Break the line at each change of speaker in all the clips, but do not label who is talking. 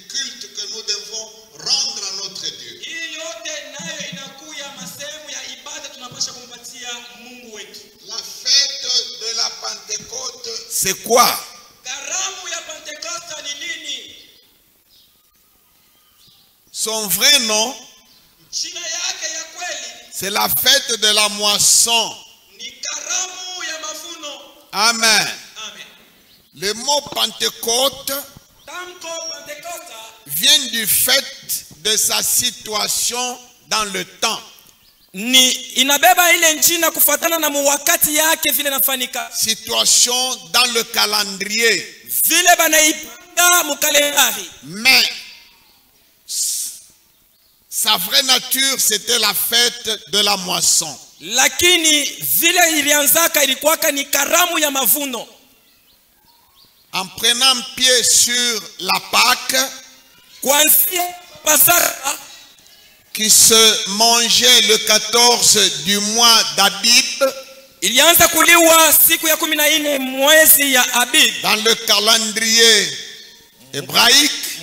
culte que nous devons rendre à notre Dieu. La fête de la Pentecôte, c'est quoi? Son vrai nom, c'est la fête de la moisson. Amen. Le mot Pentecôte vient du fait de sa situation dans le temps. Situation dans le calendrier. Mais sa vraie nature, c'était la fête de la moisson. En prenant pied sur la Pâque, qui se mangeait le 14 du mois d'Abib, dans le calendrier hébraïque,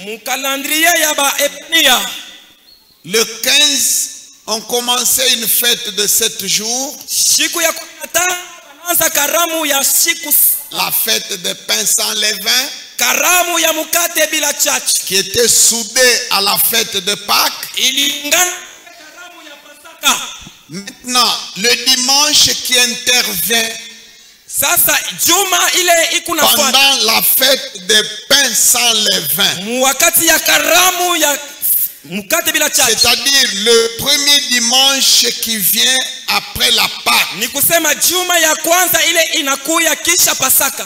le 15, on commençait une fête de 7 jours. La fête des pains sans levain, qui était soudée à la fête de Pâques. Maintenant, le dimanche qui intervient pendant la fête des pains sans levain, c'est-à-dire le premier dimanche qui vient après la Pâque,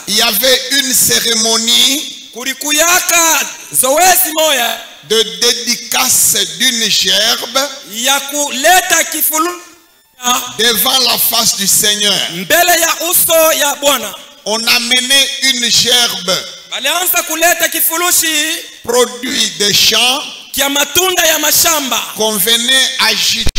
il y avait une cérémonie de dédicace d'une gerbe devant la face du Seigneur. On amenait une gerbe, produit des champs, qu'on venait agiter.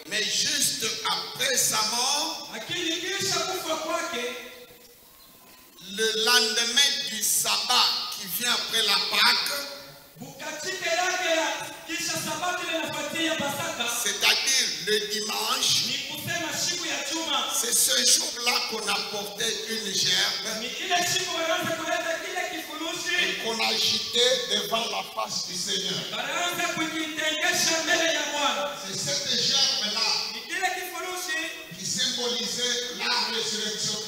Mais juste après sa mort, le lendemain du sabbat qui vient après la Pâque, c'est-à-dire le dimanche, c'est ce jour-là qu'on apportait une gerbe et qu'on agitait devant la face du Seigneur. C'est cette gerbe-là qui symbolisait la résurrection.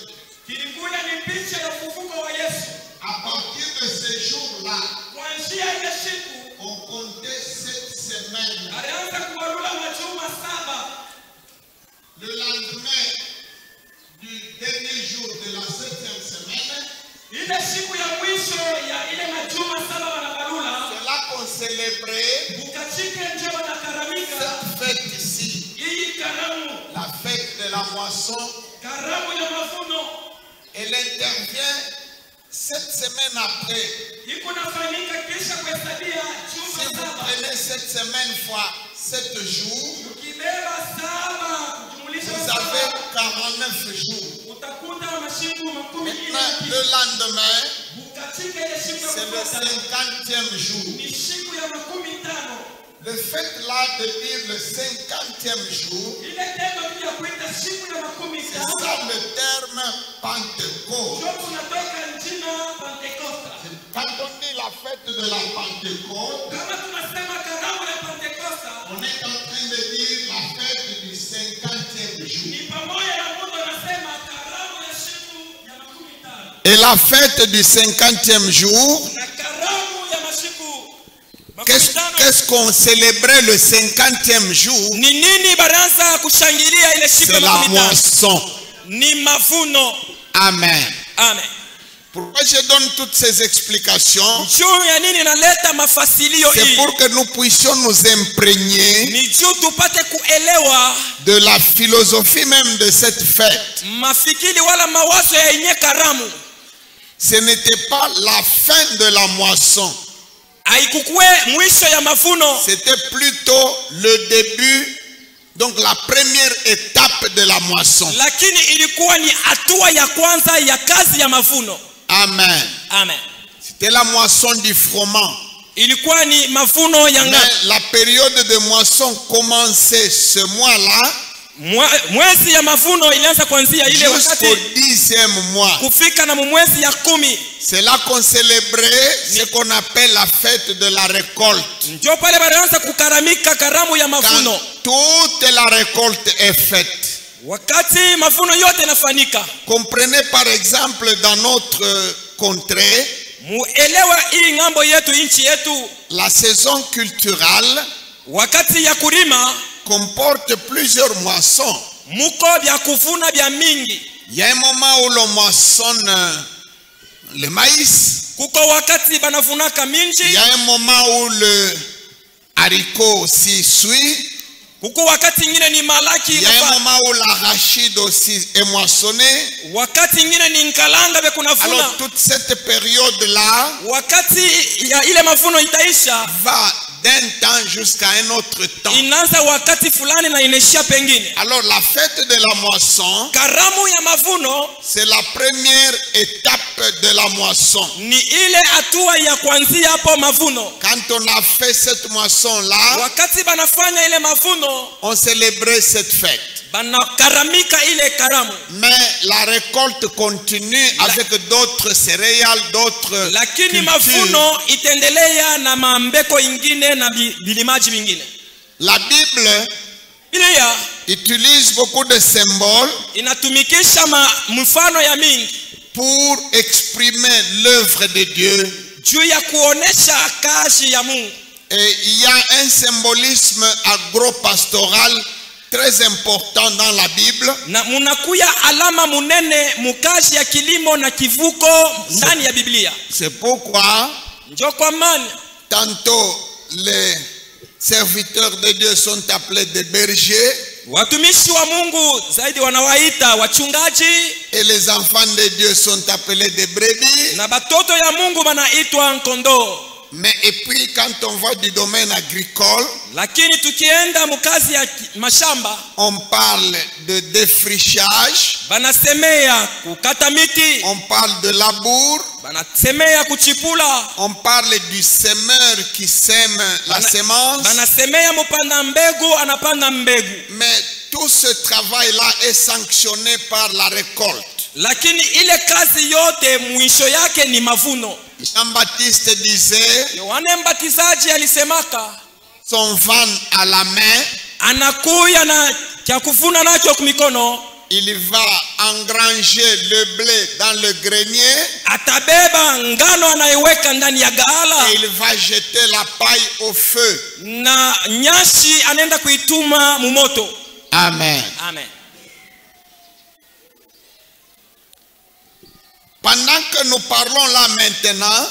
À partir de ce jour-là, on comptait 7 semaines. Le lendemain du dernier jour de la 7e semaine, c'est là qu'on célébrait cette fête ici, la fête de la moisson. Elle intervient 7 semaines après. Si vous prenez cette semaine fois 7 jours, vous avez 49 jours. Maintenant, le lendemain, c'est le 50e jour. Le fait là de dire le 50e jour, c'est ça le terme Pentecôte. Quand on dit la fête de la Pentecôte, on est en train de dire la fête du 50e jour. Et la fête du 50e jour, qu'est-ce qu'on célébrait le 50e jour? C'est la moisson. Amen.
Amen.
Pourquoi je donne toutes ces explications?
C'est
pour que nous puissions nous imprégner de la philosophie même de cette fête. Ce n'était pas la fin de la moisson. C'était plutôt le début, donc la première étape de la moisson. Amen.
Amen.
C'était la moisson du froment. Mais la période de moisson commençait ce mois-là jusqu'au 10e mois. C'est là qu'on célébrait ce qu'on appelle la fête de la récolte. Quand toute la récolte est faite. Comprenez par exemple dans notre contrée, la saison culturelle comporte plusieurs moissons. Il y a un moment où l'on moissonne le maïs. Il y a un moment où le haricot aussi suit. Il y a un moment où l'arachide aussi est moissonné. Alors toute cette période-là va d'un temps jusqu'à un autre temps. Alors la fête de la moisson, c'est la première étape de la moisson. Quand on a fait cette moisson-là, on célébrait cette fête. Mais la récolte continue avec d'autres céréales, d'autres cultures. La Bible utilise beaucoup de symboles pour exprimer l'œuvre de Dieu. Et il y a un symbolisme agropastoral très important dans la Bible. C'est pourquoi tantôt les serviteurs de Dieu sont appelés des bergers et les enfants de Dieu sont appelés des brebis. Mais et puis quand on va du domaine agricole, on parle de défrichage, on parle de labour, on parle du semeur qui sème la semence. Mais tout ce travail-là est sanctionné par la récolte. Jean-Baptiste disait, son van à la main, il va engranger le blé dans le grenier et il va jeter la paille au feu. Amen.
Amen.
Pendant que nous parlons là maintenant,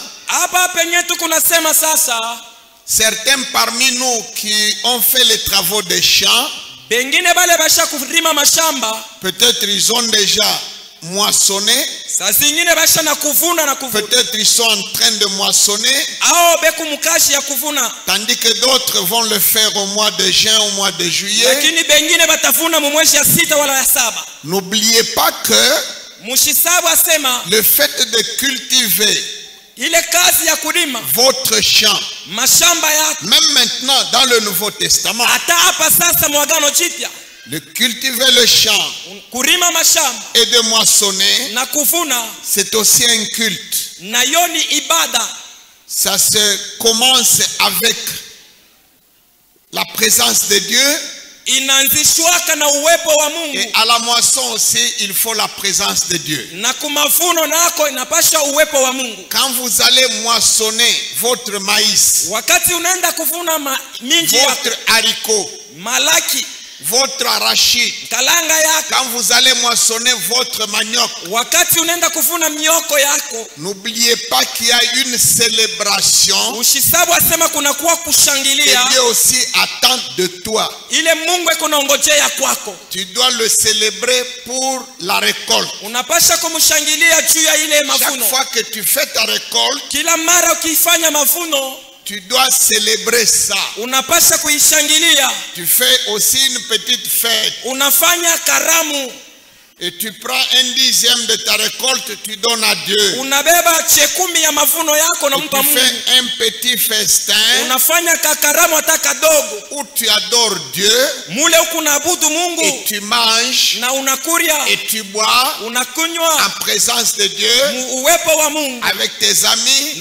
certains parmi nous qui ont fait les travaux des champs, peut-être ils ont déjà moissonné, peut-être ils sont en train de moissonner, tandis que d'autres vont le faire au mois de juin, au mois de juillet. N'oubliez pas que le fait de cultiver votre champ, même maintenant dans le Nouveau Testament, de cultiver le champ et de moissonner, c'est aussi un culte. Ça se commence avec la présence de Dieu. Et à la moisson aussi, il faut la présence de Dieu. Quand vous allez moissonner votre maïs, votre haricot, votre arachide, quand vous allez moissonner votre manioc, n'oubliez pas qu'il y a une célébration que Dieu aussi attend de toi. Tu dois le célébrer pour la récolte. Chaque fois que tu fais ta récolte, tu dois célébrer ça. Tu fais aussi une petite fête. Et tu prends 1/10 de ta récolte, tu donnes à Dieu. Tu fais un petit festin où tu adores Dieu. Et tu manges et tu bois en présence de Dieu, avec tes amis,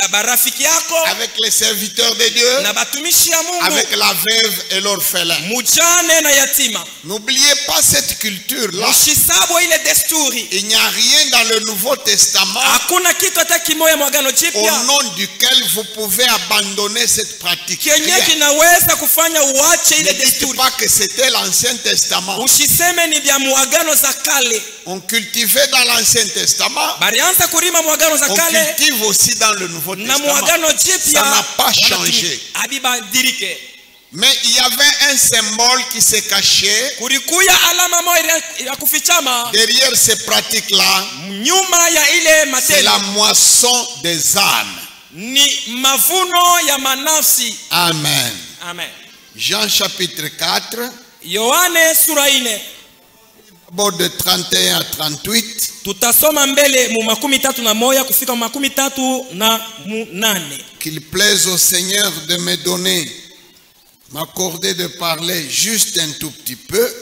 avec les serviteurs de Dieu, avec la veuve et l'orphelin. N'oubliez pas cette culture-là. Il n'y a rien dans le Nouveau Testament au nom duquel vous pouvez abandonner cette pratique. Ne dites pas que c'était l'Ancien Testament. On cultivait dans l'Ancien Testament. On cultive aussi dans le Nouveau Testament. Ça n'a pas changé. Mais il y avait un symbole qui se cachait derrière ces pratiques-là. C'est la moisson des âmes. Amen.
Amen.
Jean chapitre 4, bord de 31 à 38. Qu'il plaise au Seigneur de me donner, m'accorder de parler juste un tout petit peu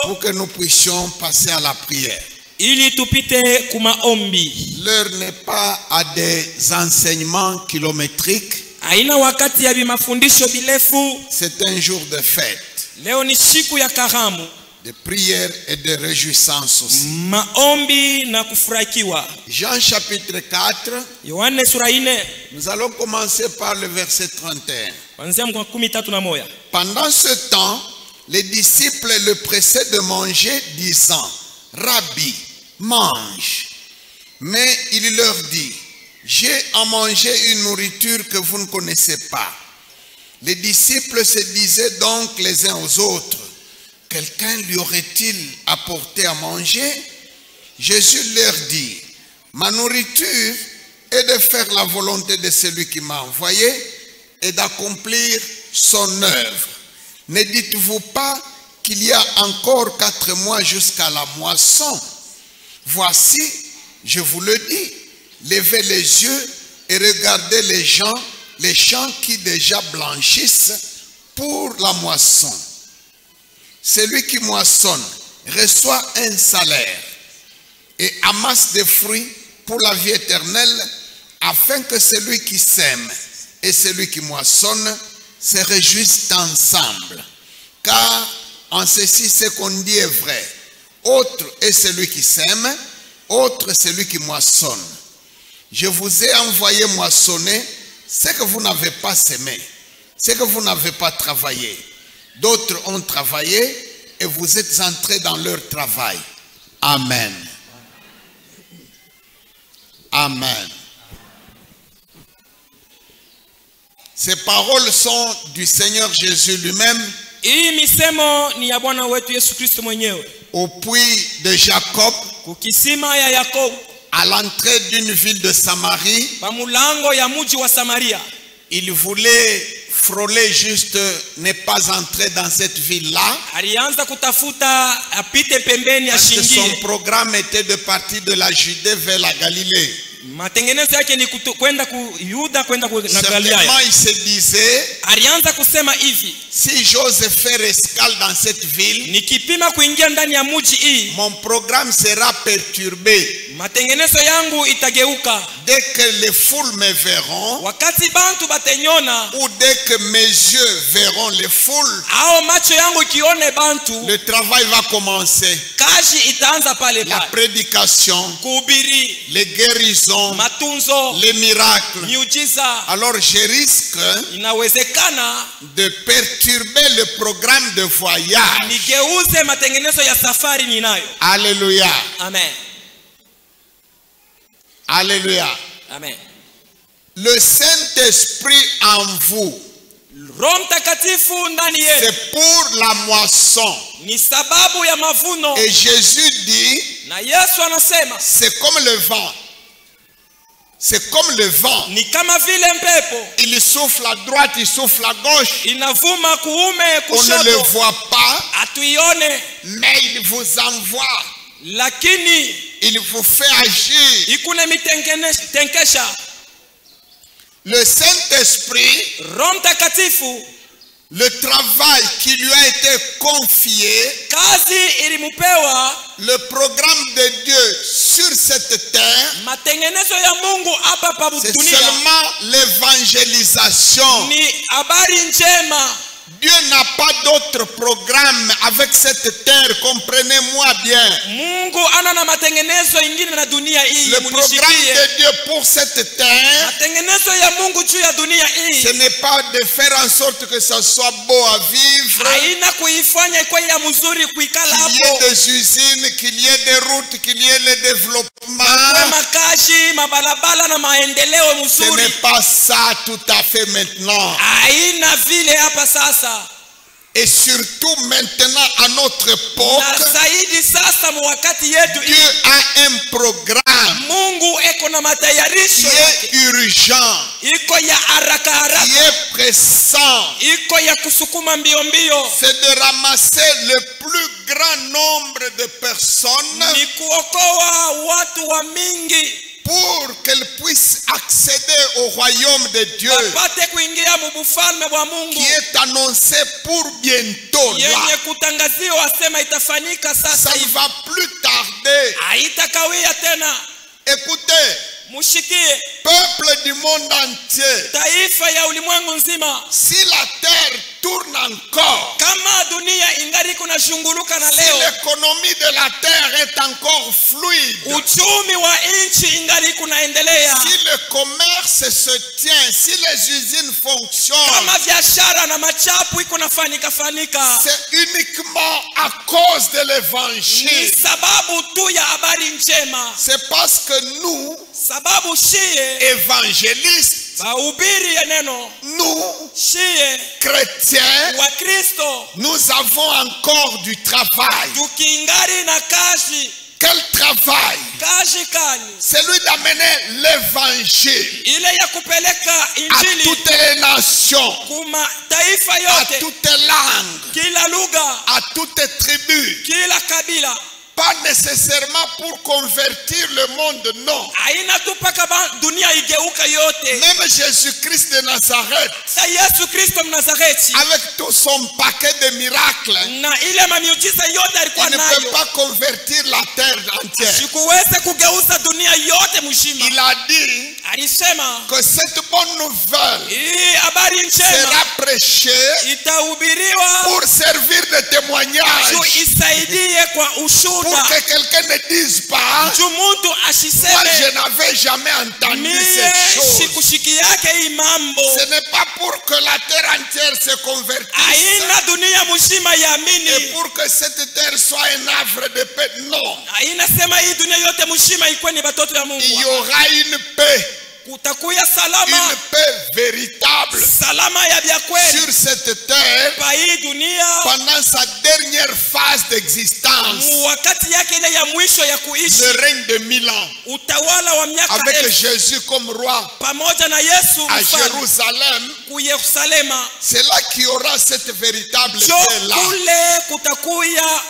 pour que nous puissions passer à la prière. L'heure n'est pas à des enseignements kilométriques. C'est un jour de fête, de prière et de réjouissance aussi. Jean chapitre 4, nous allons commencer par le verset 31. Pendant ce temps, les disciples le pressaient de manger, disant: Rabbi, mange. Mais il leur dit: j'ai à manger une nourriture que vous ne connaissez pas. Les disciples se disaient donc les uns aux autres: quelqu'un lui aurait-il apporté à manger? Jésus leur dit: ma nourriture est de faire la volonté de celui qui m'a envoyé et d'accomplir son œuvre. Ne dites-vous pas qu'il y a encore 4 mois jusqu'à la moisson? Voici, je vous le dis, levez les yeux et regardez les champs qui déjà blanchissent pour la moisson. Celui qui moissonne reçoit un salaire et amasse des fruits pour la vie éternelle, afin que celui qui sème et celui qui moissonne se réjouissent ensemble. Car en ceci, ce qu'on dit est vrai. Autre est celui qui sème, autre celui qui moissonne. Je vous ai envoyé moissonner ce que vous n'avez pas semé, ce que vous n'avez pas travaillé. D'autres ont travaillé et vous êtes entrés dans leur travail. Amen. Amen. Ces paroles sont du Seigneur Jésus lui-même au puits de Jacob, à l'entrée d'une ville de Samarie. Il voulait frôler juste ne pas entrer dans cette ville-là. Parce que son programme était de partir de la Judée vers la Galilée. Certainement il se disait: si j'ose faire escale dans cette ville, mon programme sera perturbé. matengenezo yangu itageuka.
Dès que les foules me verront,
wakati bantu batanyona,
ou dès que mes yeux verront les foules,
ao macho yangu kione bantu,
le travail va commencer.
kazi itaanza pale pale.
La prédication,
kuhubiri,
les guérisons,
matunzo,
les miracles.
miujiza.
Alors je risque
inawezekana
de perturber le programme de voyage.
nigeuze matengenezo ya safari ninayo.
Alléluia.
Amen.
Alléluia.
Amen.
Le Saint-Esprit en vous,
Roho Mtakatifu ndani yetu,
c'est pour la moisson.
ni sababu ya mavuno.
Et Jésus dit,
Na Yesu anasema,
c'est comme le vent. C'est comme le vent.
ni kama vile mpepo,
Il souffle à droite, il souffle à gauche.
inavuma kuume
On ne le
kushoto,
voit pas,
atuione,
mais il vous envoie.
lakini
Il vous fait agir.
ikune mitenkesha.
Le Saint-Esprit,
Roho Mtakatifu,
le travail qui lui a été confié,
kazi ilimupewa,
le programme de Dieu sur cette terre,
matengenezo ya Mungu hapa pa
c'est
dunia
seulement l'évangélisation.
ni habari njema.
Dieu n'a pas d'autre programme avec cette terre, comprenez-moi bien.
Mungu ana na matengenezo ingine na dunia hii.
Le programme de Dieu pour cette terre,
matengenezo ya Mungu juu ya dunia hii,
ce n'est pas de faire en sorte que ça soit beau à vivre,
haina kuifanya ikuwe ya mzuri kuikala
qu'il y ait
hapo,
des usines, qu'il y ait des routes, qu'il y ait le développement.
kwa makazi, mabalabala na maendeleo
Ce n'est
mzuri.
pas ça tout à fait maintenant.
Haina vile hapa sasa.
Et surtout maintenant à notre époque,
Na zaidi sasa mwakati yetu
Dieu
hii,
a un programme
Mungu eko na matayarisho
qui
yake,
est urgent,
iko ya haraka
qui
haraka,
est pressant.
iko ya kusukuma mbio mbio,
C'est de ramasser le plus grand nombre de personnes
ni kuokoa watu wa mingi
pour qu'elles puissent accéder au royaume de Dieu
wapate kuingia mubufalme wa Mungu,
qui est annoncé pour bientôt là.
yenye kutangaziwa asema itafanyika
Ça
sasa
ne
hivi,
va plus tarder.
haitakawia tena.
Écoutez,
Mushikie
peuple du monde entier,
taifa ya ulimwengu nzima,
si la terre tourne encore,
kama dunia ingali kuna shunguluka na
si
leo,
l'économie de la terre est encore fluide,
uchumi wa nchi ingali kunaendelea,
si le commerce se tient, si les usines fonctionnent,
kama biashara na machapu iko nafanika fanika,
c'est uniquement à cause de
ni
l'évangile.
sababu tu ya habari njema,
C'est parce que nous,
sababu shie
évangélistes,
bahubiri ya neno,
nous,
shie
chrétiens,
wa Kristo,
nous avons encore du travail.
tukiingari na kazi.
Quel travail?
Kazi kani?
Celui d'amener l'évangile
Ile ya kupeleka
à
injili
toutes les nations,
kuma taifa
à
yote,
toutes les langues,
kila lugha,
à toutes les tribus.
kila kabila.
Pas nécessairement pour convertir le monde, non.
Haina tu paka dunia igeuka yote.
Même Jésus-Christ de Nazareth,
Sa Yesu Kristo Mnazareti,
avec tout son paquet de miracles,
na ile mamiujiza yote alikuwa
il ne peut
nayo,
pas convertir la terre entière.
sikuweze kugeuza dunia yote mzima.
Il a dit
Alisema
que cette bonne nouvelle
hii habari njema
sera prêchée
itahubiriwa
pour servir de témoignage,
juu isaidie kwa
pour
ushuda,
que quelqu'un ne dise pas,
juu muntu
moi
ashiseme
je n'avais jamais entendu
mie
ces choses.
sikushiki yake hii mambo.
Ce n'est pas pour que la terre entière se convertisse
Haina dunia mzima
et
yaamini,
pour que cette terre soit un havre de paix. Non,
haina sema hii dunia yote mzima ikuwe ni batoto ya
il
Mungu.
y aura une paix,
Kutakuya salama,
une paix véritable
salama ya vya kweli
sur cette terre
pa hii dunia
pendant sa dernière phase d'existence,
wakati yake ile ya mwisho ya kuishi,
le règne de 1000 ans,
utawala wa miaka
avec
1000
Jésus comme roi
pamoja na Yesu
à
mfalme
Jérusalem.
ku Yerusalema.
C'est là qu'il y aura cette véritable
Jo
paix-là.
kule kutakuya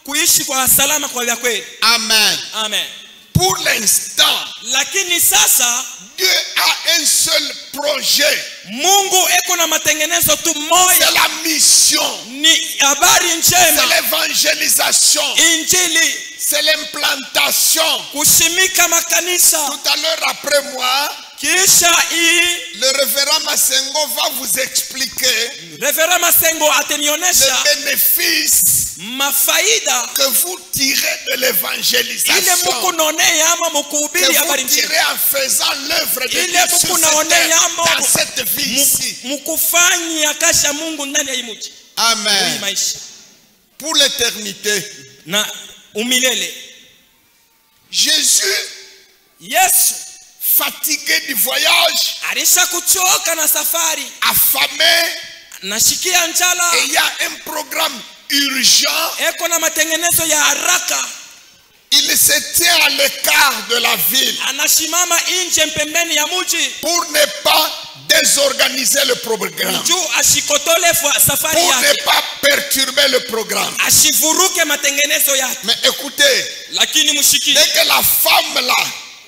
kuishi kwa salama kwa vya kweli.
Amen.
Amen.
Pour l'instant,
Lakini sasa
Dieu a un seul projet.
Mungu eko na matengenezo tu
C'est
moja,
la mission.
ni habari
C'est
njema,
l'évangélisation.
injili.
C'est l'implantation.
Kushimika makanisa.
Tout à l'heure après moi,
Kisha
le révérend Masengo va vous expliquer
Révérend Masengo atenionesha
les bénéfices
mafaida
que vous tirez de l'évangélisation,
ile mukunone yama mukuhubiri habari
que vous tirez en faisant l'œuvre de Dieu
ile
sur
mukunone
cette terre,
yama
dans cette vie ici.
mukufanya kasha Mungu ndani ya imuji.
Amen.
Maisha
Pour l'éternité.
na umilele.
Jésus,
Yesu
fatigué du voyage,
alisha kuchoka na safari,
affamé,
nashikia njala,
et il y a un programme urgent.
eko na matengenezo ya haraka.
Il se tient à l'écart de la ville
Anashimama nje pembeni ya muji
pour ne pas désorganiser le programme,
juu ashikotole safari
pour ne
yake,
pas perturber le programme.
ashivuruke matengenezo yake.
Mais écoutez,
Lakini mushiki,
dès que la femme là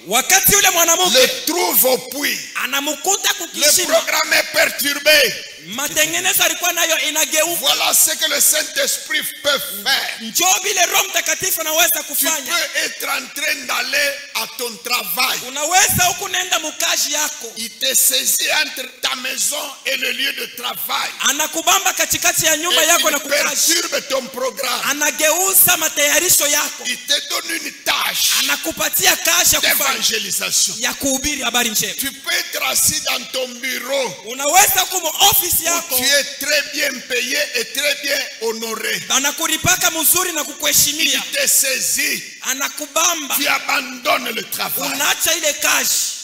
wakati ule mwanamke
le trouve au puits,
anamukuta
le
kukishima,
programme est perturbé.
matengenezo alikuwa nayo inageuka.
Voilà ce que le Saint-Esprit peut faire.
Njoo vile Roho Mtakatifu anaweza
Tu
kufanya.
peux être en train d'aller à ton travail.
Unaweza huku nenda mukaji yako,
Il te saisit entre ta maison et le lieu de travail.
anakubamba katikati ya nyumba
Et
yako na
il
kukaji,
perturbe ton programme.
anageuza matayarisho yako,
Il te donne une tâche
anakupatia kazi ya kufanya
d'évangélisation.
ya kuhubiri habari njema.
Tu peux être assis dans ton bureau.
Unaweza huku ofisi yako,
Tu es très bien payé et très bien honoré.
anakulipaka mzuri na
Il
kukuheshimia,
te saisit.
anakubamba,
Tu abandonnes le travail.
unaacha ile kazi.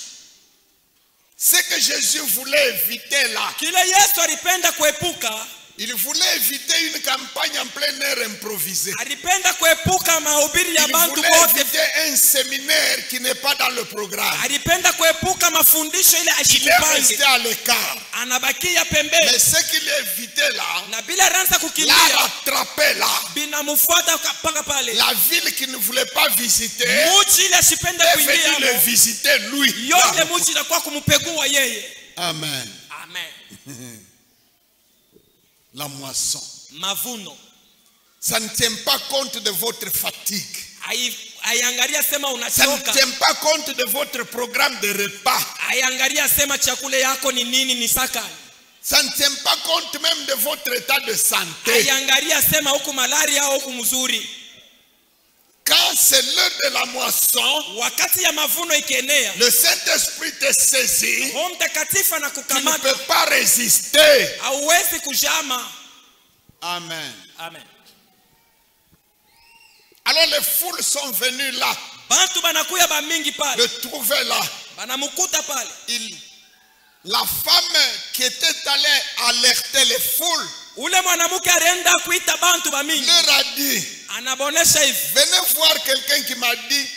Ce que Jésus voulait éviter là,
Kile Yesu alipenda kuepuka,
il voulait éviter une campagne en plein air improvisée.
alipenda kuepuka mahubiri ya
Il
bantu
voulait
bote,
éviter un séminaire qui n'est pas dans le programme.
alipenda kuepuka mafundisho ile
Il est
ashikupange,
resté à l'écart.
anabakia
Mais
pembeni,
ce qu'il évitait là,
na bila ranza
l'a
kukimbia
rattrapé là.
binamfuata mpaka pale.
La ville qu'il ne voulait pas visiter,
Muji ile asipenda
est venue
kuingia
le visiter lui.
yote, muji inakuwa kumpegua yeye.
Amen.
Amen.
La moisson.
Mavuno
Ça ne tient pas compte de votre fatigue.
aiangalia sema
Ça ne
unachoka,
tient pas compte de votre programme de repas.
aiangalia sema chakula yako ni nini, ni saka,
Ça ne tient pas compte même de votre état de santé.
aiangalia sema huku malaria au huku mzuri.
Quand c'est l'heure de la moisson,
Wakati ya mavuno ikienea,
le Saint-Esprit te saisit.
Roho Mtakatifu
Tu ne
anakukamata,
peux pas résister.
hauwezi kujama.
Amen.
Amen.
Alors les foules sont venues là,
Bantu banakuya ba mingi pale,
le trouver là.
banamukuta pale.
La femme qui était allée alerter les foules
Ule mwanamke alienda kuita bantu ba mingi,
leur a dit,
anabonesha hivi,
venez voir quelqu'un qui m'a dit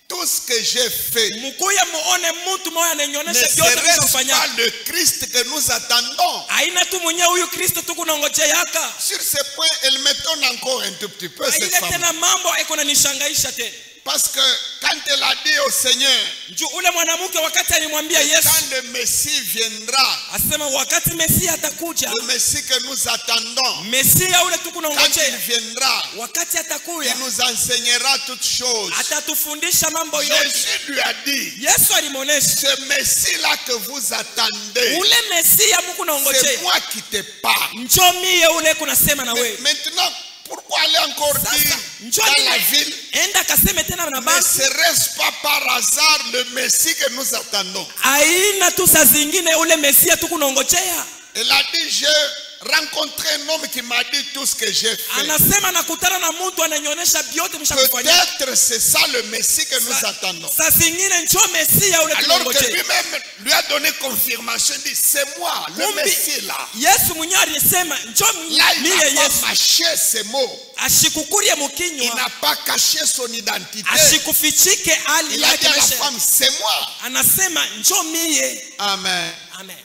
tout ce que j'ai fait.
mkuye muone mtu mmoja
Ne
ananyonyesha vyote
serait-ce
nilivyofanya.
pas le Christ que nous attendons?
Aina tu mwenye huyu Kristo tu kunongojeaka.
Sur ce point, elle m'étonne encore un tout petit peu, cette
Ile
femme.
tena mambo iko na nishangaisha tena.
Parce que quand elle a dit au Seigneur,
Juu ule mwanamke wakati alimwambia Yesu,
quand le Messie viendra,
asema wakati Mesia atakuja,
le Messie que nous attendons,
Mesia ule tu
quand il
kunongojea,
viendra,
wakati atakuya
il nous enseignera toutes choses.
atatufundisha mambo yote.
Jésus lui a dit,
Yesu alimuonesha
ce Messie-là que vous attendez,
ule Mesia muku
c'est
naongojea,
moi qui te parle.
njoo mie ule kunasema na wewe.
Maintenant, pourquoi aller encore dire
Sasa njoo
dans la
mie
ville,
enda kaseme tena na
ne
basi.
serait-ce pas par hasard le Messie que nous attendons?
Aina tu saa zingine ule Mesia tu kunongojea.
Elle a dit, j'ai rencontré un homme qui m'a dit tout ce que j'ai fait.
Anasema nakutana na mtu ananyonyesha vyote mshakufanya.
Peut-être c'est ça le Messie que nous attendons.
Saa zingine njoo Mesia ule
Alors que
tunongojea.
lui-même lui a donné confirmation, il dit, c'est moi, le
Kumbi,
Messie là.
Yesu mwenyewe alisema njoo
Là, il
mie
n'a pas
Yesu.
mâché ses mots.
Ashikukurie
Il
mukinywa,
n'a pas caché son identité.
ashikufichike hali
Il a dit
yake
à la
maisha.
femme, c'est moi.
Anasema njoo mie.
Amen.
Amen.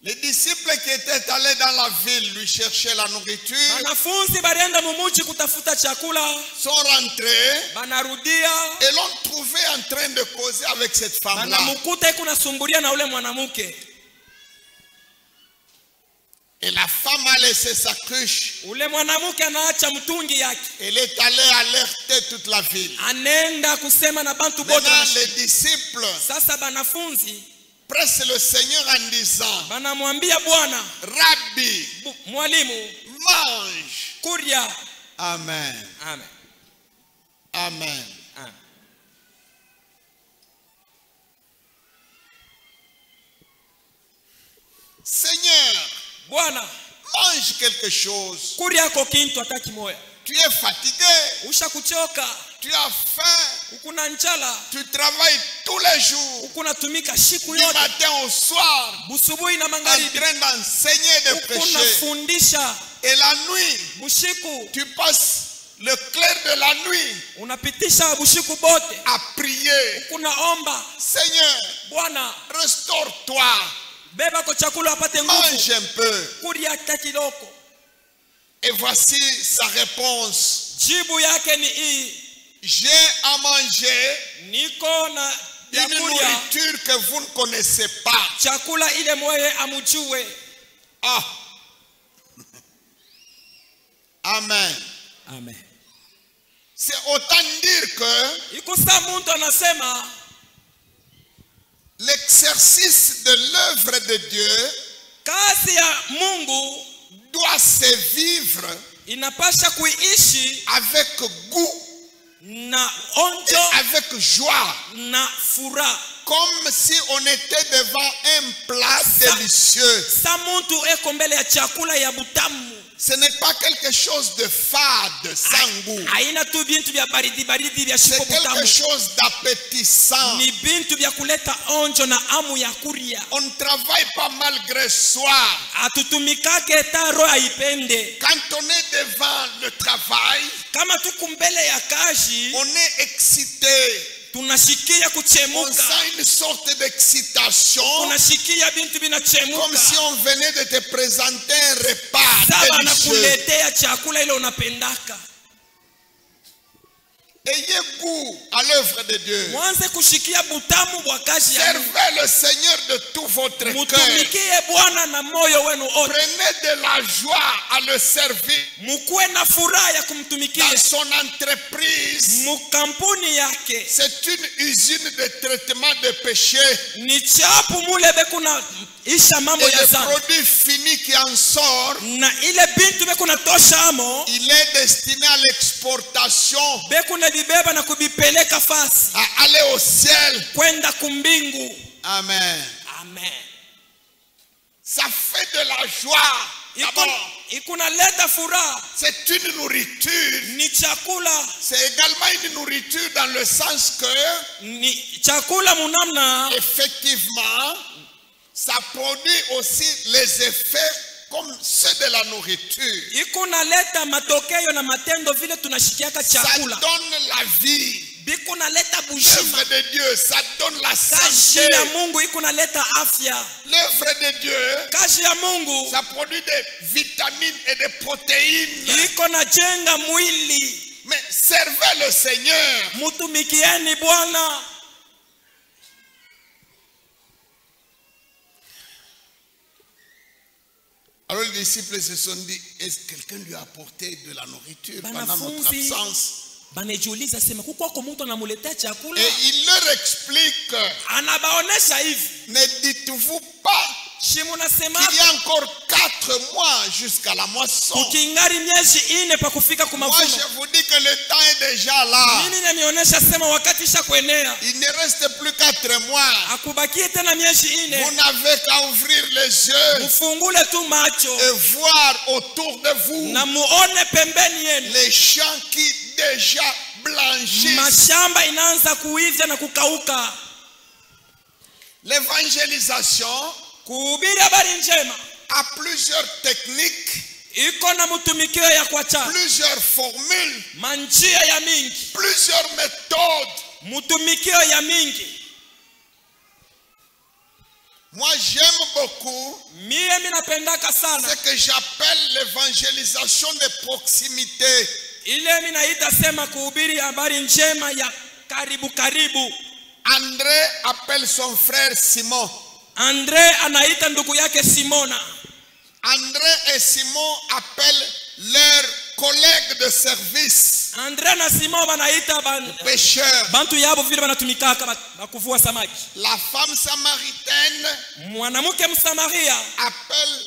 Les disciples qui étaient allés dans la ville lui chercher la nourriture
Wanafunzi balienda mumuji kutafuta chakula,
sont rentrés
banarudia,
et l'ont trouvé en train de causer avec cette femme-là.
banamukuta iko nasumbulia na ule mwanamke.
Et la femme a laissé sa cruche.
Ule mwanamke anaacha mtungi yake.
Elle est allée alerter toute la ville.
Anenda kusema na bantu bote.
Maintenant les disciples
Sasa banafunzi
pressent le Seigneur en disant,
banamwambia Bwana,
Rabbi,
mwalimu,
mange.
kuria.
Amen.
Amen.
Amen.
Amen.
Seigneur,
Bwana,
mange quelque chose.
kuria ko kintu ataki moya.
Tu es fatigué.
Usha kuchoka.
Tu as faim.
Ukuna njala.
Tu travailles tous les jours.
Ukuna tumika siku
Du
yote.
matin au soir.
Busubuhi na
En
magharibi.
train d'enseigner, de
Ukuna
prêcher.
fundisha.
Et la nuit,
Bushiku.
tu passes le clair de la nuit
Unapitisha bushiku bote.
à prier.
Ukuna omba.
Seigneur,
Bwana,
restaure-toi.
beba ko chakula apate
Mange
nguvu.
un peu.
Kuria hata kiloko.
Et voici sa réponse.
Jibu yake ni hii.
J'ai à manger
Niko na
une
yakuria.
nourriture que vous ne connaissez pas.
Chakula ile moye amujue.
Ah. Amen.
Amen.
C'est autant dire que
Ikusa muntu anasema
l'exercice de l'œuvre de Dieu
kazi ya Mungu
doit se vivre
inapasha kuiishi
avec goût
na
et
onjo
avec joie,
na furaha.
comme si on était devant un plat délicieux.
Sa muntu eko mbele ya chakula ya butamu.
Ce n'est pas quelque chose de fade, sans goût.
Haina tu bintu vya baridi baridi vya
C'est
shiko
quelque
butamu.
chose d'appétissant.
Ni bintu vya kuleta onjo na amu ya kuria.
On ne travaille pas malgré soi.
Atutumikake taro haipende.
Quand on est devant le travail,
Kama tuku mbele ya kazi,
on est excité.
tunashikia
On
kuchemuka.
sent une sorte d'excitation,
Tunashikia bintu
comme
binachemuka.
si on venait de te présenter un repas
Saba
délicieux.
nakuletea chakula ile unapendaka.
Ayez goût à l'œuvre de Dieu.
Mwanze kushikia butamu bwa kazi ya Mungu.
Servez le Seigneur de tout votre cœur.
Mutumikie Bwana na moyo wenu wote.
Prenez de la joie à le servir
Mukuwe na furaha ya kumtumikia.
dans son entreprise.
Mukampuni yake.
C'est une usine de traitement de péché
Ni chapu mule bekuna isha mambo
et
ya
le
zambi.
produit fini qui en sort,
Na ile bintu bekuna tosha amo.
il est destiné à l'exportation,
Bekuna bibeba na kubipeleka fasi.
à aller au ciel.
Kwenda kumbingu.
Amen.
Amen.
Ça fait de la joie. D'abord,
Ikuna leta furaha.
c'est une nourriture.
Ni chakula.
C'est également une nourriture dans le sens que,
Ni chakula munamna.
effectivement, ça produit aussi les effets comme ceux de la nourriture.
Ikuna leta matokeo na matendo vile tunashikiaka
Ça
chakula.
donne la vie.
Bikuna leta bushima.
L'œuvre de Dieu, ça donne la
Kazi
santé.
ya Mungu ikuna leta afya.
L'œuvre de Dieu,
Kazi ya Mungu
ça produit des vitamines et des protéines.
iko na jenga mwili.
Mais servez le Seigneur.
Mutumikieni Bwana.
Alors les disciples se sont dit, est-ce que quelqu'un lui a apporté de la nourriture pendant notre
Banafunzi
absence?
banejiuliza sema kuko mtu anamuletea chakula.
Et il leur explique,
Anabaonesha hivi.
ne dites-vous pas
Shimunasema
qu'il y a encore 4 mois jusqu'à la moisson?
ukingari miezi 4 pa kufika
Moi
kumavuno.
je vous dis que le temps est déjà là.
Mimi nanionyesha sema wakati isha kuenea.
Il ne reste plus 4 mois.
Akubakie tena miezi
Vous
4.
n'avez qu'à ouvrir les yeux
Mufungule tu macho
et voir autour de vous
na muone pembeni yenu.
les champs qui déjà blanchissent.
Mashamba inaanza kuivya na kukauka.
L'évangélisation
Kuhubiri habari njema
a plusieurs techniques,
iko na mutumikio ya kwacha.
plusieurs formules,
Manjia ya mingi.
plusieurs méthodes.
Mutumikio ya mingi.
Moi j'aime beaucoup
Mie minapendaka sana.
ce que j'appelle l'évangélisation de proximité.
Ile minaita sema kuhubiri habari njema ya karibu karibu.
André appelle son frère Simon.
Andre anaita ndugu yake Simona.
André et Simon appellent leurs collègues de service.
André na Simon banaita
pêcheurs.
Bantu yabo vile banatumikaka bakuvua samaki.
La femme samaritaine
mwanamke msamaria
appelle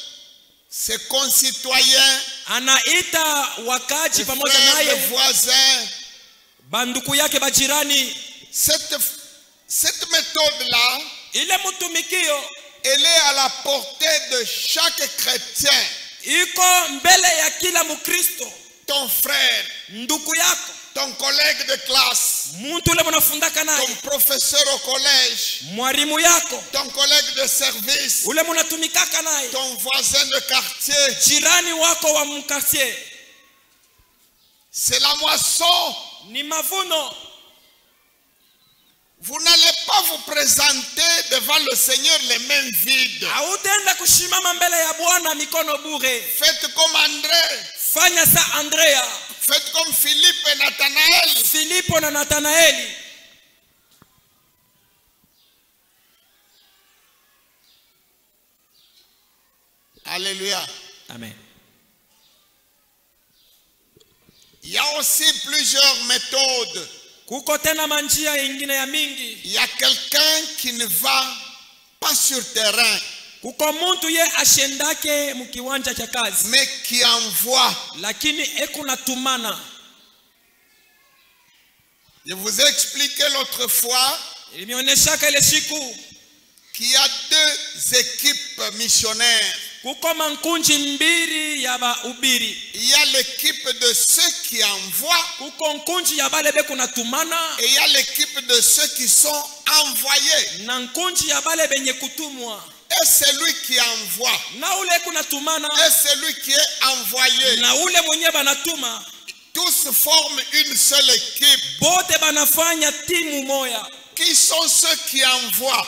ses concitoyens,
anaita wakaji pamoja
naye,
naye,
voisins,
banduku yake bajirani.
Cette méthode-là,
ile mutumikio,
elle est à la portée de chaque chrétien.
Iko mbele ya kila Mukristo.
Ton frère,
nduku yako,
ton collègue de classe,
muntu ule munafundaka naye,
ton professeur au collège,
mwalimu yako,
ton collègue de service,
ule munatumikaka naye,
ton voisin de quartier,
jirani wako wa mkartier.
C'est la moisson.
Ni mavuno.
Vous n'allez pas vous présenter devant le Seigneur les mains vides.
Hautaenda kushimama mbele ya Bwana mikono bure.
Faites comme André.
Fanya sa Andrea.
Faites comme Philippe et Nathanaël.
Filipo na Nathanaeli.
Alléluia.
Amen.
Il y a aussi plusieurs méthodes.
Kuko tena manjia ingine ya mingi.
Il y a quelqu'un qui ne va pas sur terrain.
Kuko muntu ye ashendake mukiwanja cha kazi,
mais qui envoie.
Lakini eko natumana.
Je vous ai expliqué l'autre fois
qu'il
y a deux équipes missionnaires. Il y a l'équipe de ceux qui envoient et il y a l'équipe de ceux qui sont envoyés. Et c'est lui qui envoie. Et c'est lui qui est envoyé. Tous forment une seule équipe. Qui sont ceux qui envoient?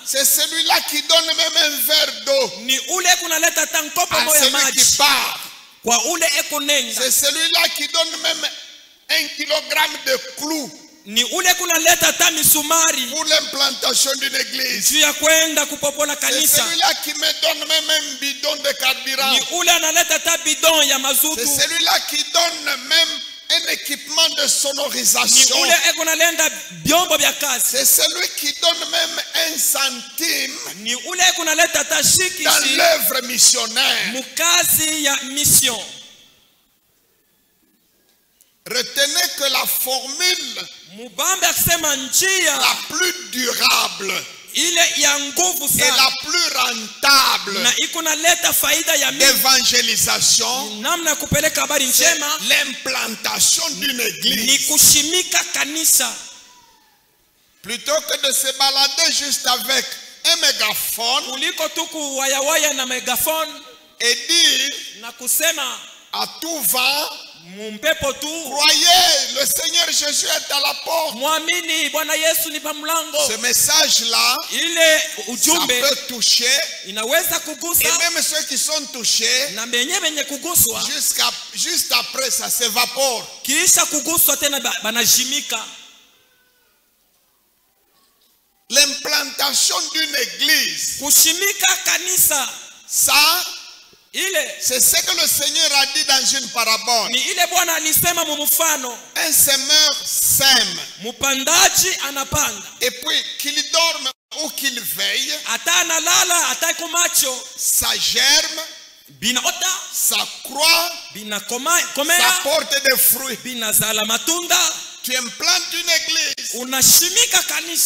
C'est celui-là qui donne même un verre d'eau. À celui qui part. C'est celui-là qui donne même 1 kilogramme de clous pour l'implantation d'une église. C'est celui-là qui me donne même un bidon de carburant. C'est celui-là qui donne même un équipement de sonorisation. C'est celui qui donne même 1 centime dans l'œuvre missionnaire. Retenez que la formule la plus durable et la plus rentable d'évangélisation, c'est l'implantation d'une église. Plutôt que de se balader juste avec un mégaphone et dire à tout vent, croyez, le Seigneur Jésus est à la porte. Ce message-là, ça peut toucher. Et même ceux qui sont touchés, juste après, ça s'évapore. L'implantation d'une église, ça, c'est ce que le Seigneur a dit dans une parabole. Un semeur sème. Et puis qu'il dorme ou qu'il veille, ça germe, ça croît, ça porte des fruits. Tu implantes une église.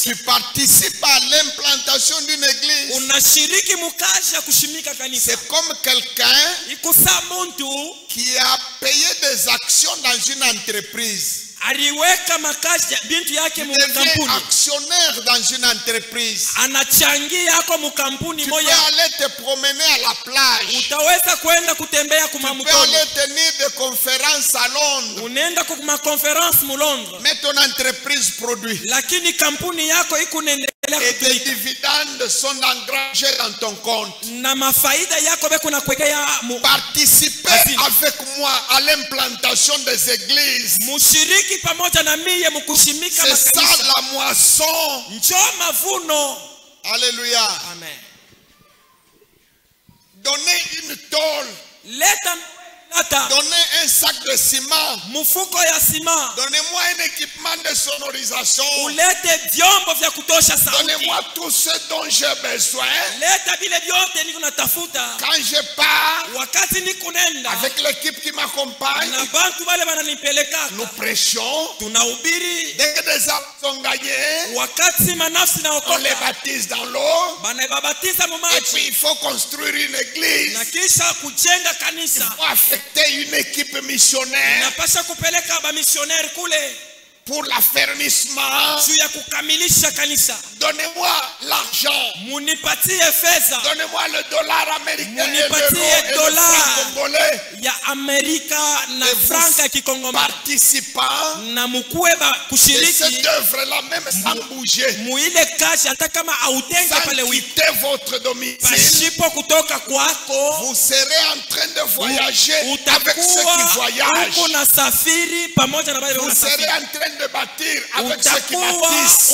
Tu participes à l'implantation d'une église. C'est comme quelqu'un qui a payé des actions dans une entreprise. Il devient actionnaire dans une entreprise. Tu peux aller te promener à la plage. Tu peux aller tenir des conférences à Londres. Mais ton entreprise produit. Et des dividendes sont engrangés dans ton compte. Participez avec moi à l'implantation des églises. C'est ça la moisson. Alléluia.
Amen.
Donnez une tôle. Donnez un sac de ciment. Donnez-moi un équipement de sonorisation. Donnez-moi tout ce dont j'ai besoin. Quand je pars, avec l'équipe qui m'accompagne, nous prêchons. Dès que des âmes sont gagnées, on les baptise dans l'eau. Et puis il faut construire une église. Il faut affecter une équipe missionnaire pour l'affermissement. Donnez-moi l'argent. Donnez-moi le dollar américain et l'euro et le franc congolais. Participant de cette œuvre-là, même sans bouger, sans quitter votre domicile, vous serez en train de voyager avec ceux qui voyagent. Vous serez en train de bâtir avec ceux qui bâtissent.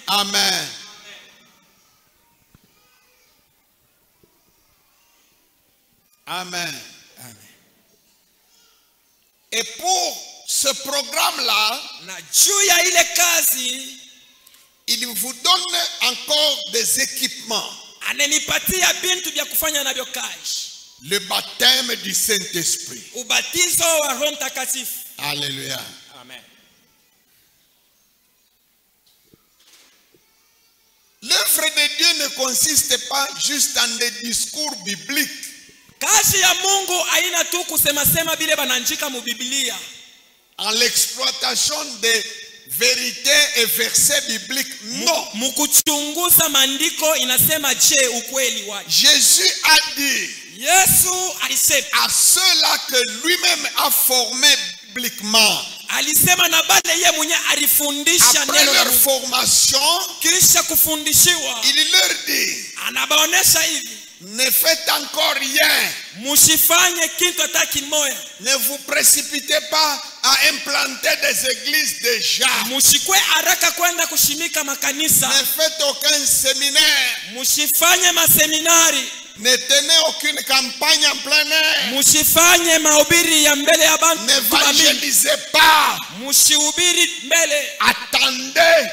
Amen. Amen. Et pour ce programme-là, il vous donne encore des équipements. Le baptême du Saint-Esprit. Alléluia.
Amen.
L'œuvre de Dieu ne consiste pas juste en des discours bibliques. En l'exploitation des vérités et versets bibliques. Non. Jésus a dit à ceux-là que lui-même a formés bibliquement. Après leur formation, il leur dit: ne faites encore rien. Ne vous précipitez pas à implanter des églises déjà. Ne faites aucun séminaire. Ne tenez aucune campagne en plein air. N'évangélisez pas. Attendez.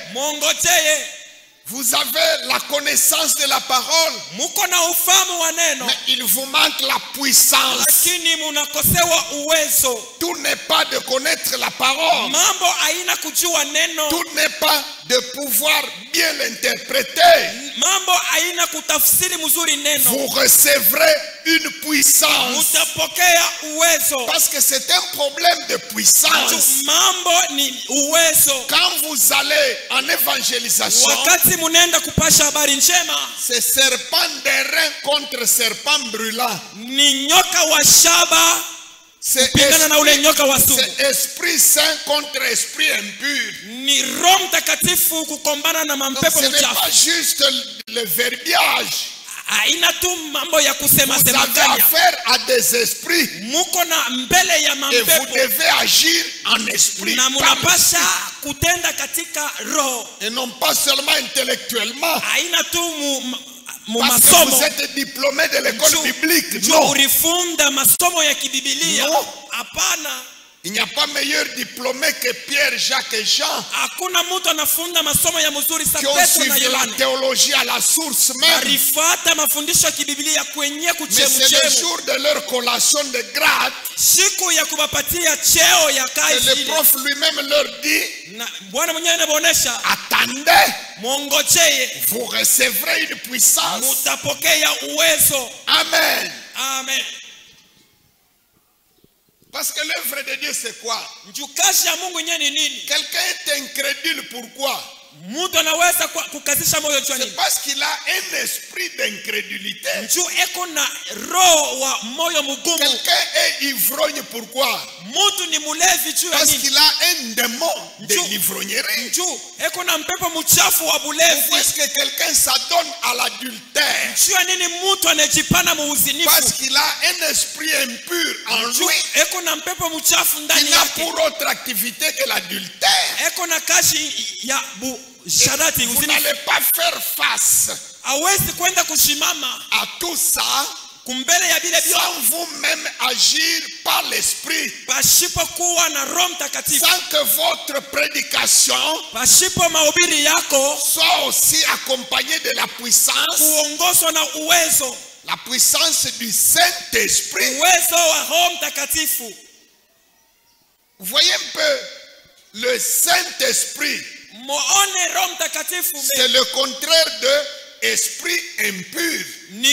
Vous avez la connaissance de la parole, mais il vous manque la puissance. Tout n'est pas de connaître la parole. Tout n'est pas de pouvoir bien l'interpréter. Vous recevrez une puissance. Parce que c'est un problème de puissance. Quand vous allez en évangélisation, c'est serpent d'airain contre serpent brûlant. C'est esprit saint contre esprit impur. Donc ce n'est pas juste le verbiage. Vous avez affaire à des esprits et vous devez agir en esprit et non pas seulement intellectuellement. Parce que vous êtes diplômé de l'école biblique. Non. Il n'y a pas meilleur diplômé que Pierre, Jacques et Jean qui ont suivi la théologie à la source même. Mais c'est le jour de leur collation de grade. Et le prof lui-même leur dit: attendez, vous recevrez une puissance. Amen.
Amen.
Parce que l'œuvre de Dieu, c'est quoi? Quelqu'un est incrédule, pourquoi? C'est parce qu'il a un esprit d'incrédulité. Quelqu'un est ivrogne, pourquoi? Parce qu'il a un démon de l'ivrognerie. Pourquoi est-ce que quelqu'un s'adonne à l'adultère? Parce qu'il a un esprit impur en lui, qui n'a pour autre activité que l'adultère. Vous n'allez pas faire face
hawezi kwenda kusimama
à tout ça
kumbele ya bile byo
sans vous-même agir par l'esprit,
pasipokuwa na Roho Mtakatifu,
sans que votre prédication
pasipo mahubiri yako
soit aussi accompagnée de la puissance,
kuongozwa na uwezo,
la puissance du Saint-Esprit.
uwezo wa Roho Mtakatifu.
Vous voyez un peu, le Saint-Esprit, c'est le contraire de esprit impur. Il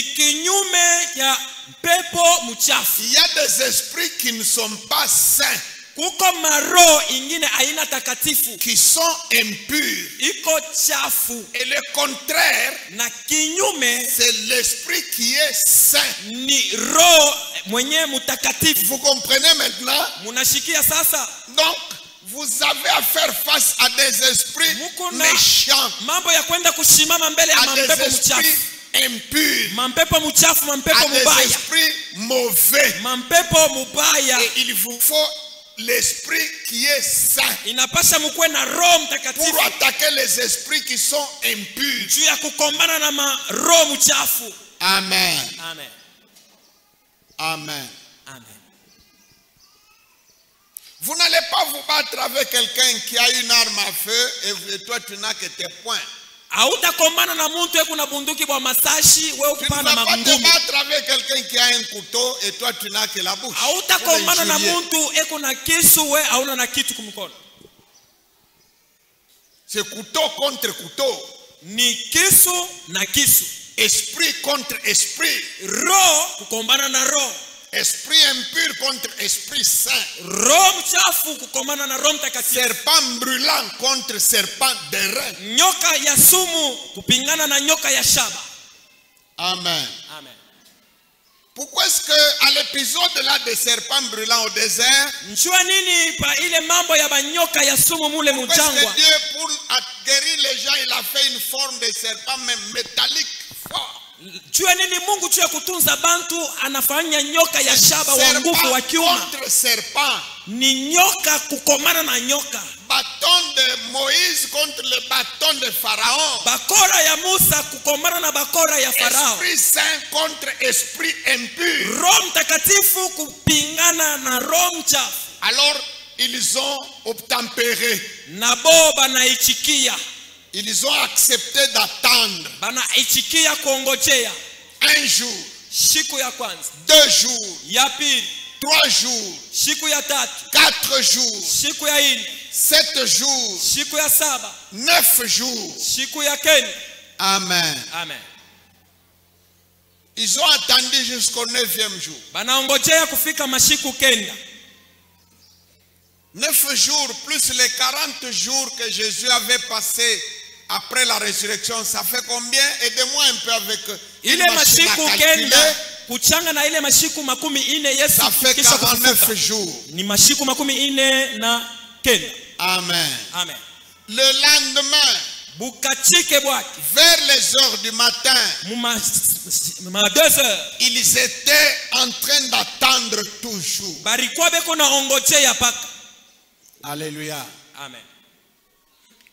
y a des esprits qui ne sont pas saints, qui sont impurs. Et le contraire, c'est l'esprit qui est saint. Vous comprenez maintenant? Donc, vous avez à faire face à des esprits méchants, à des esprits impurs, à des esprits mauvais. Et il vous faut l'esprit qui est saint pour attaquer les esprits qui sont impurs. Amen.
Amen.
Amen. Vous n'allez pas vous battre avec quelqu'un qui a une arme à feu et toi tu n'as que tes poings. Tu ne vas pas te battre avec quelqu'un qui a un couteau et toi tu n'as que la bouche. C'est couteau contre couteau. Esprit contre esprit. Esprit impur contre esprit saint. Serpent brûlant contre serpent d'airain. Amen.
Amen.
Pourquoi est-ce que à l'épisode là des serpents brûlants au désert, pourquoi est-ce que Dieu, pour guérir les gens, il a fait une forme de serpent même métallique fort? Contre serpent. Bâton de Moïse contre le bâton de Pharaon. Esprit saint contre esprit impur. Alors ils ont obtempéré. Ils ont accepté d'attendre. Un jour, 2 jours, 3 jours, 4 jours, 7 jours, 9 jours. Amen.
Amen.
Ils ont attendu jusqu'au 9e jour. 9 jours plus les 40 jours que Jésus avait passé après la résurrection, ça fait combien? Aidez-moi un peu avec une machine à calculer. Ça fait 49 jours. Amen.
Amen.
Le lendemain, vers les heures du matin, ils étaient en train d'attendre toujours. Alléluia.
Amen.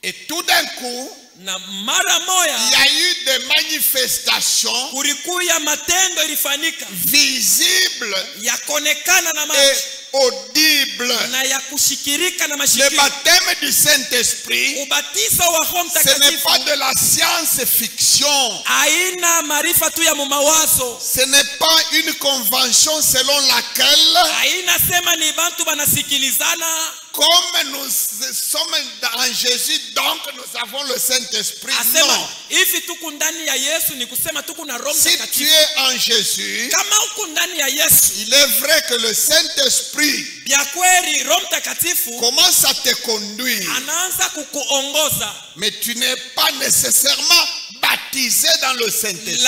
Et tout d'un coup, il y a eu des manifestations visibles et audibles. Le baptême du Saint-Esprit, ce n'est pas de la science-fiction. Ce n'est pas une convention selon laquelle, comme nous sommes en Jésus, donc nous avons le Saint-Esprit. Non. Si tu es en Jésus, il est vrai que le Saint-Esprit commence à te conduire. Mais tu n'es pas nécessairement baptisé dans le Saint-Esprit.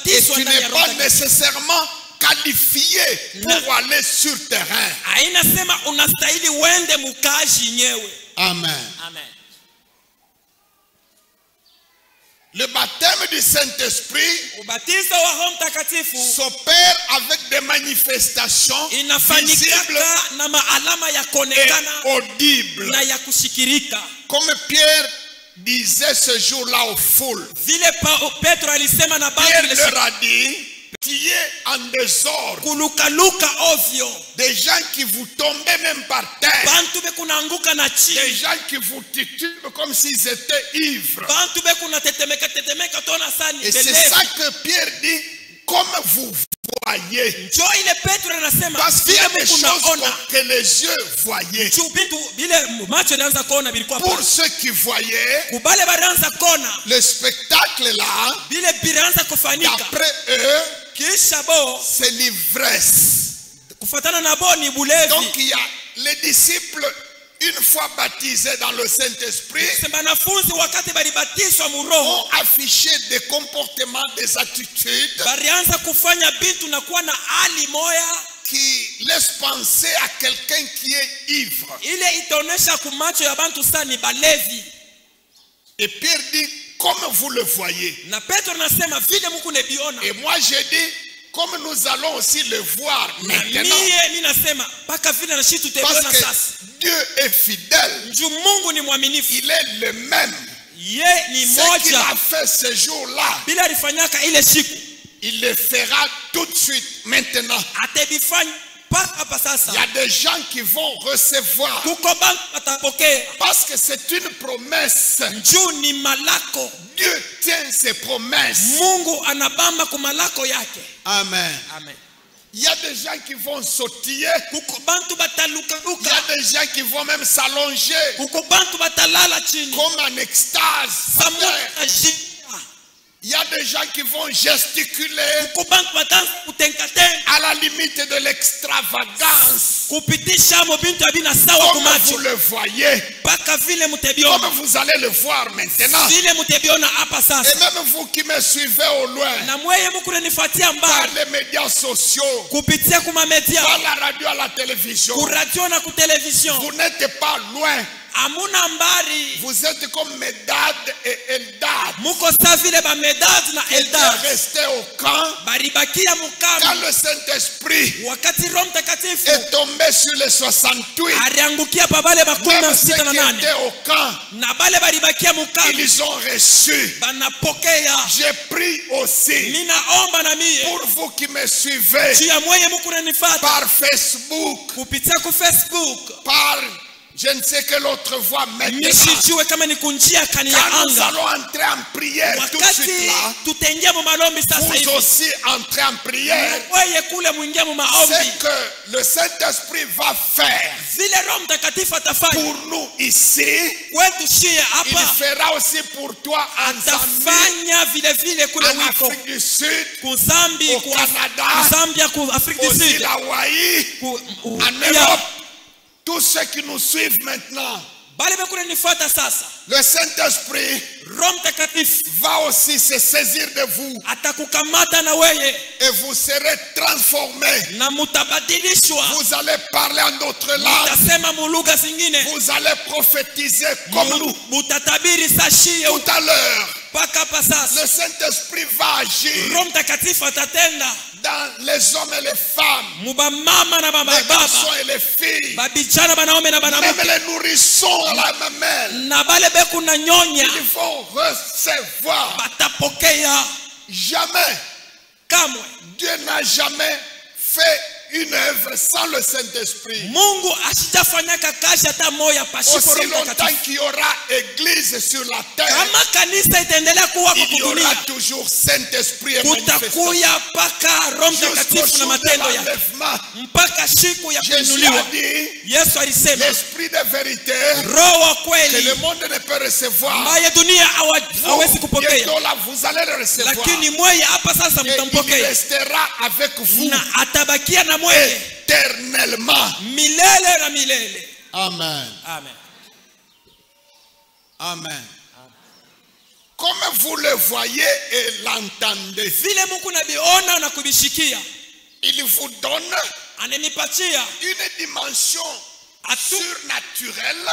Et tu n'es pas nécessairement qualifié pour aller sur terrain. Amen.
Amen.
Le baptême du Saint-Esprit s'opère avec des manifestations visibles et audibles. Comme Pierre disait ce jour-là aux foules,
Pierre
leur a dit, qui est en désordre, des gens qui vous tombaient même par terre, des gens qui vous titubent comme s'ils étaient ivres. Et c'est ça que Pierre dit, comme vous voyez. Parce qu'il y a des choses que les yeux voyaient. Pour ceux qui voyaient, le spectacle là, d'après eux, c'est l'ivresse. Donc il y a les disciples, une fois baptisés dans le Saint-Esprit, ont affiché des comportements, des attitudes qui laissent penser à quelqu'un qui est ivre. Et Pierre dit, comme vous le voyez. Et moi j'ai dit, comme nous allons aussi le voir maintenant. Parce que Dieu est fidèle. Il est le même. Ce qu'il a fait ce jour-là, il le fera tout de suite maintenant. Il y a des gens qui vont recevoir. Parce que c'est une promesse. Dieu tient ses promesses. Amen.
Amen.
Il y a des gens qui vont sautiller. Il y a des gens qui vont même s'allonger. Comme en extase. Il y a des gens qui vont gesticuler à la limite de l'extravagance. Comme vous le voyez, comme vous allez le voir maintenant. Et même vous qui me suivez au loin, par les médias sociaux, par la radio, à la télévision, vous n'êtes pas loin. Vous êtes comme Medad et Eldad. Ils étaient restés au camp. Quand le Saint-Esprit est tombé sur les 68, même ceux qui étaient au camp, ils ont reçu. J'ai pris aussi pour vous qui me suivez par Facebook, par je ne sais quelle autre voie maintenant. Quand nous allons entrer en prière tout de suite là, vous aussi entrez en prière. C'est que le Saint-Esprit va faire pour nous ici. Il fera aussi pour toi en Zambie, en Afrique du Sud, au Canada, aussi à Hawaï, en Europe. Tous ceux qui nous suivent maintenant, le Saint-Esprit va aussi se saisir de vous et vous serez transformés. Vous allez parler en d'autres langues. Vous allez prophétiser comme nous. Tout à l'heure, le Saint-Esprit va agir dans les hommes et les femmes, les garçons et les filles, même les nourrissons à la mamelle. Ils vont recevoir. Jamais. Dieu n'a jamais fait une œuvre sans le Saint-Esprit. Aussi longtemps qu'il y aura église sur la terre, il y aura toujours Saint-Esprit et manifestation. Jusqu'au jour de l'enlèvement, Jésus a dit, l'Esprit de vérité que le monde ne peut recevoir, bientôt là vous allez le recevoir. Et il restera avec vous éternellement. Amen.
Amen.
Amen. Comme vous le voyez et l'entendez, il vous donne une dimension surnaturelle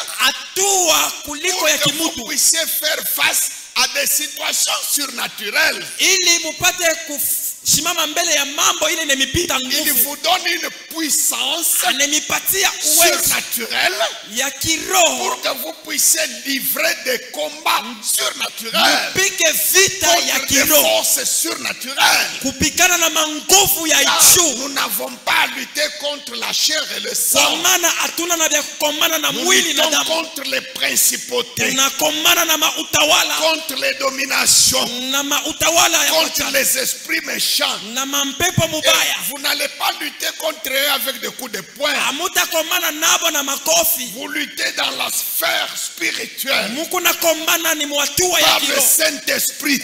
pour que vous puissiez faire face à des situations surnaturelles. Il vous donne une puissance surnaturelle pour que vous puissiez livrer des combats surnaturels contre des forces surnaturelles. Nous n'avons pas à lutter contre la chair et le sang. Nous luttons contre les principautés, contre les dominations, contre les esprits méchants. Et vous n'allez pas lutter contre eux avec des coups de poing. Vous luttez dans la sphère spirituelle par le Saint-Esprit.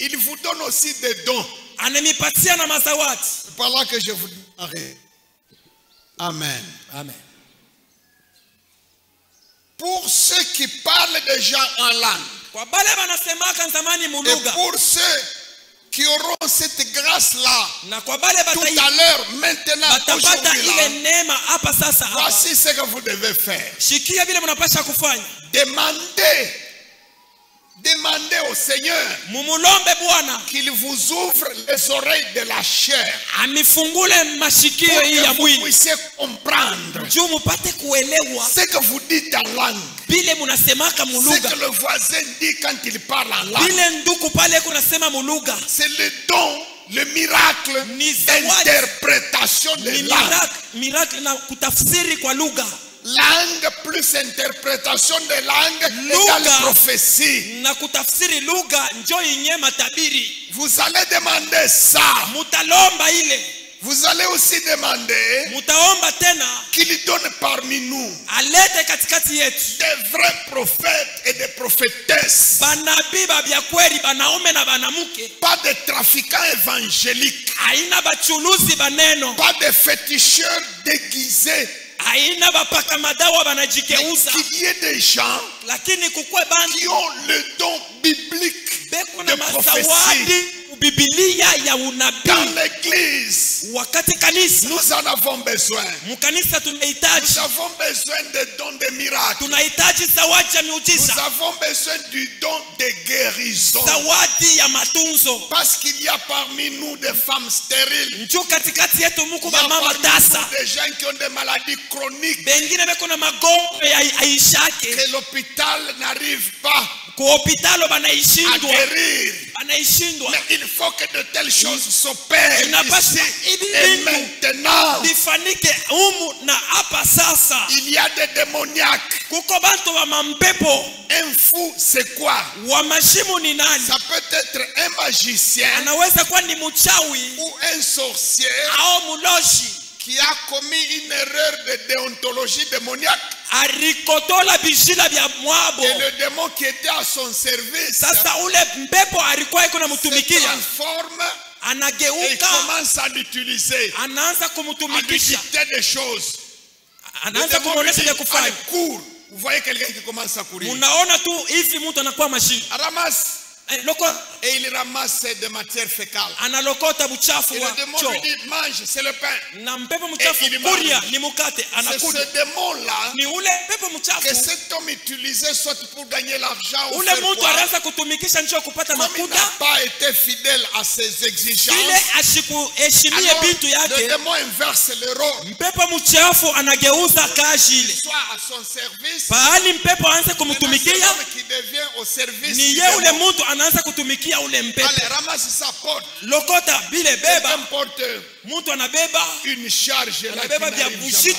Il vous donne aussi des dons. C'est par là que je vous arrête. Amen.
Amen.
Pour ceux qui parlent déjà en langue, et pour ceux qui auront cette grâce-là tout à l'heure, maintenant, aujourd'hui, voici ce que vous devez faire. Demandez au Seigneur qu'il vous ouvre les oreilles de la chair pour que vous puissiez comprendre ce que vous dites en langue, ce que le voisin dit quand il parle en langue. C'est le don, le miracle d'interprétation de langue. Langue plus interprétation de langue égale prophétie. Vous allez demander ça. Vous allez aussi demander qu'il donne parmi nous des vrais prophètes et des prophétesses, pas des trafiquants évangéliques, pas des féticheurs déguisés. Qu'il y ait des gens qui ont le don biblique de prophétie. Dans l'église, nous en avons besoin. Nous avons besoin de dons de miracles. Nous avons besoin du don de guérison. Parce qu'il y a parmi nous des femmes stériles. Il y a parmi nous des gens qui ont des maladies chroniques que l'hôpital n'arrive pas à guérir. Mais il faut que de telles choses s'opèrent ici et maintenant. Il y a des démoniaques. Un fou, c'est quoi? Ça peut être un magicien ou un sorcier qui a commis une erreur de déontologie démoniaque. Et le démon qui était à son service se transforme et il commence à l'utiliser, à lui dicter des choses. Le démon lui dit, allez, cours. Vous voyez quelqu'un qui commence à courir. Ramasse. Et il ramasse des matières fécales. Et le démon lui dit, mange, c'est le pain. Et il mange. C'est ce démon-là que cet homme utilisait soit pour gagner l'argent ou faire quoi. Comme il n'a pas été fidèle à ses exigences, alors le démon inverse le rôle. Il soit à son service, et l'homme qui devient au service du démon. Allez, ramasse sa porte. Quelqu'un porte une charge là qui n'arrive jamais.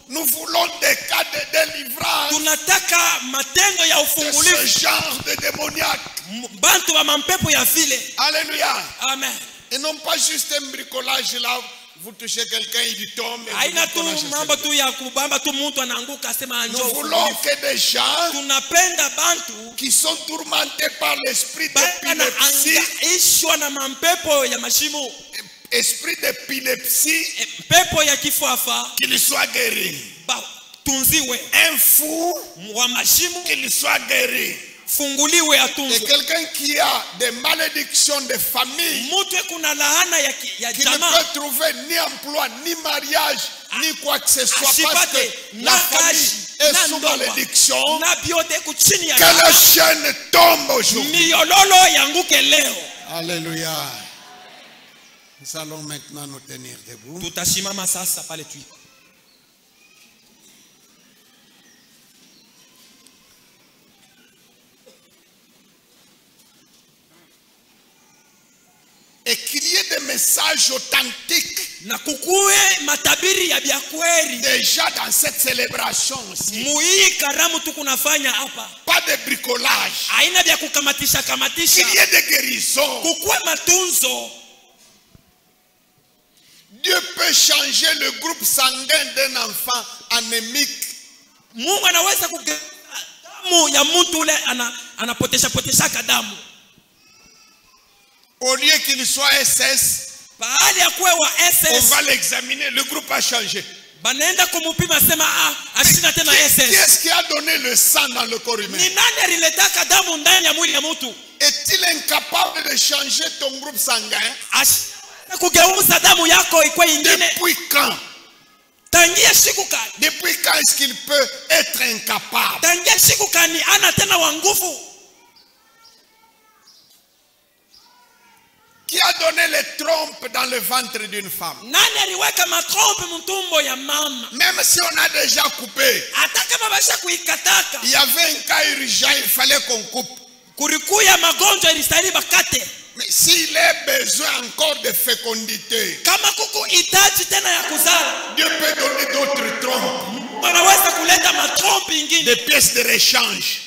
Nous voulons des cas de délivrance de ce genre de démoniaque. Alléluia.
Amen.
Et non pas juste un bricolage là. Vous touchez quelqu'un, il tombe. Nous voulons que des gens qui sont tourmentés par l'esprit d'épilepsie, qu'ils soient guéris. Un fou, qu'il soit guéri. Et quelqu'un qui a des malédictions de famille, qui ne peut trouver ni emploi, ni mariage, ni quoi que ce soit, parce que la famille est sous malédiction, que la chaîne tombe aujourd'hui. Alléluia. Nous allons maintenant nous tenir debout.
Tutashimama sasa pale tu.
Et qu'il y ait des messages authentiques déjà dans cette célébration aussi. Pas de bricolage. Qu'il y ait des guérisons. Dieu peut changer le groupe sanguin d'un enfant anémique. Au lieu qu'il soit SS, on va l'examiner, le groupe a changé. Qui est-ce qui a donné le sang dans le corps humain? Est-il incapable de changer ton groupe sanguin? Depuis quand? Depuis quand est-ce qu'il peut être incapable? Qui a donné les trompes dans le ventre d'une femme? Même si on a déjà coupé, il y avait un cas urgent, il fallait qu'on coupe. Mais s'il a besoin encore de fécondité, Dieu peut donner d'autres trompes, des pièces de rechange.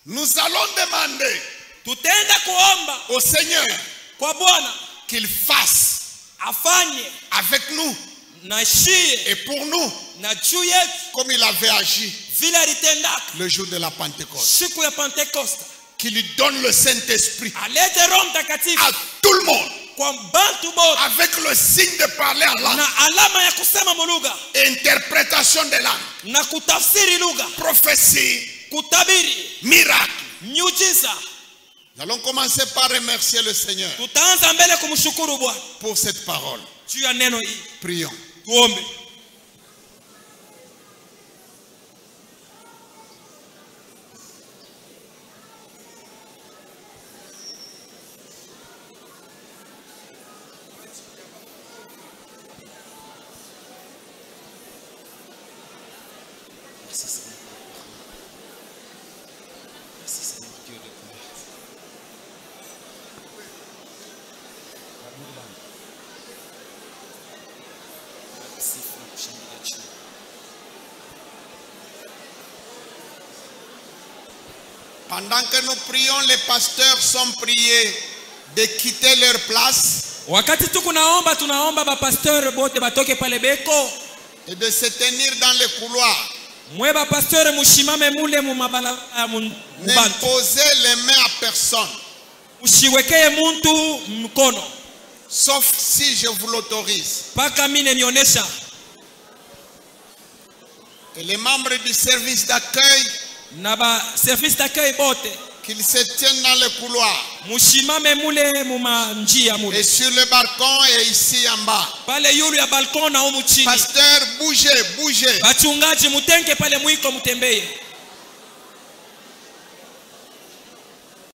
Nous allons demander au Seigneur qu'il fasse avec nous et pour nous comme il avait agi le jour de la Pentecôte. Qu'il lui donne le Saint-Esprit à tout le monde, avec le signe de parler en langue, interprétation de langue, prophétie, miracle. Nous allons commencer par remercier le Seigneur pour cette parole. Prions. Pendant que nous prions, les pasteurs sont priés de quitter leur place et de se tenir dans les couloirs. N'imposez les mains à personne, sauf si je vous l'autorise. Et les membres du service d'accueil, qu'ils se tiennent dans le couloir et sur le balcon et ici en bas. Pasteur, bougez, bougez.